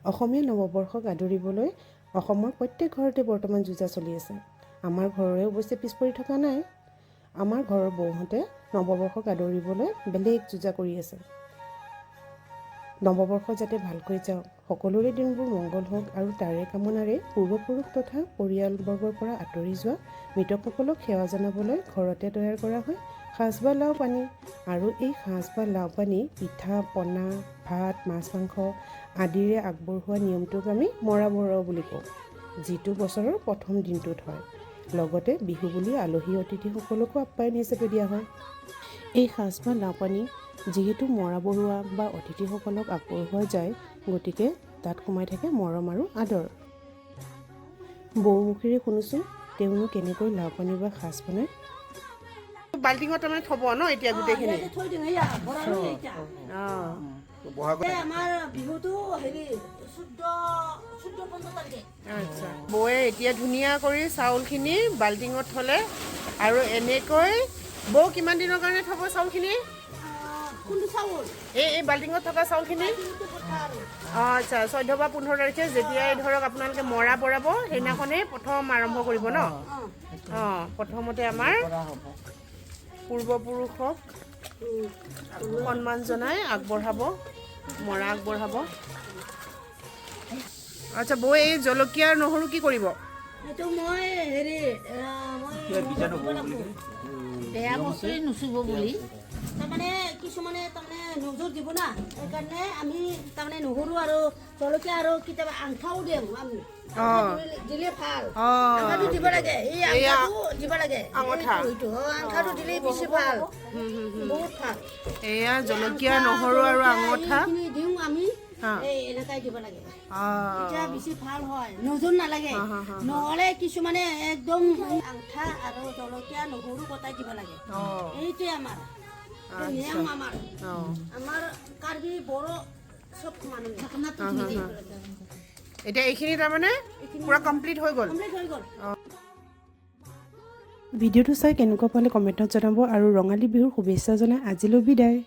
অসমীয়া নৱবৰ্ষক আদৰিবলৈ অসমৰ প্ৰত্যেক ঘৰতে বৰ্তমান যুঁজা চলি আছে। আমাৰ ঘৰৰে অৱশ্যে পিছ পৰি থকা নাই। আমাৰ ঘৰৰ বৌহঁতে নৱবৰ্ষক আদৰিবলৈ বেলেগ যুঁজা কৰি আছে। নৱবৰ্ষ যাতে ভালকৈ যাওক, সকলোৰে দিনবোৰ মংগল হওক আৰু তাৰে কামনাৰে পূৰ্বপুৰুষ তথা পৰিয়ালবৰ্গৰ পৰা আঁতৰি যোৱা মৃতকসকলক সেৱা জনাবলৈ ঘৰতে তৈয়াৰ কৰা হয় সাঁজ বা লাও পানী। আৰু এই সাঁজ বা লাও পানী পিঠা পনা ভাত মাছ মাংস আদিৰে আগবঢ়োৱা নিয়মটোক আমি মৰা বৰুৱা বুলি কওঁ, যিটো বছৰৰ প্ৰথম দিনটোত হয়। লগতে বিহু বুলি আলহী অতিথিসকলকো আপ্যায়ন হিচাপে দিয়া হয়। এই সাঁজ বা লাও পানী যিহেতু মৰা বৰুৱা বা অতিথিসকলক আগবঢ়োৱা যায়, গতিকে তাত সোমাই থাকে মৰম আৰু আদৰ। বৌমুখেৰে শুনিছোঁ তেওঁনো কেনেকৈ লাও পানী বা সাঁজ বনায়। বাল্টিঙত তাৰমানে থ'ব ন এতিয়া গোটেইখিনি? আমাৰ বিহুটো হেৰি 14-15 তাৰিখে। আচ্ছা, বৌয়ে এতিয়া ধুনীয়া কৰি চাউলখিনি বাল্টিঙত থ'লে আৰু এনেকৈ বৌ কিমান দিনৰ কাৰণে থ'ব চাউলখিনি? এই বাল্টিঙত থকা চাউলখিনি আচ্ছা 14 বা 15 তাৰিখে যেতিয়াই ধৰক আপোনালোকে মৰা বৰাব সেইদিনাখনেই প্ৰথম আৰম্ভ কৰিব ন? প্ৰথমতে আমাৰ পূৰ্বপুৰুষক সন্মান জনাই আগবঢ়াব, মৰা আগবঢ়াব। আচ্ছা বৌ, এই জলকীয়া নহৰু কি কৰিব? এইটো মই হেৰি বেয়া বস্তু নুচুব বুলি তাৰমানে কিছুমানে তাৰমানে নজৰ দিব না, সেইকাৰণে আমি তাৰমানে নহৰু আৰু জলকীয়া আৰু কেতিয়াবা আংঠাও দিওঁ। আমি দিলে ভাল, আংঠাটো দিব লাগে। এই আংঠাটো দিব লাগে, আংঠাটো দিলে বেছি ভাল, বহুত ভাল। এয়া জলকীয়া নহৰু আৰু আঙঠা দিওঁ আমি, এনেকাই দিব লাগে, এতিয়া বেছি ভাল হয়, নজৰ নালাগে। নহ'লে কিছুমানে একদম আংঠা আৰু জলকীয়া নহৰু কটাই দিব লাগে। এইটোৱে আমাৰ নিয়ম। আমাৰ কাৰ্বি বড়ো চব মানুহ এতিয়া এইখিনি তাৰমানে পুৰা কমপ্লিট হৈ গ'ল। ভিডিঅ'টো চাই কেনেকুৱা পালে কমেণ্টত জনাব আৰু ৰঙালী বিহুৰ শুভেচ্ছা জনাই আজিলৈ বিদায়।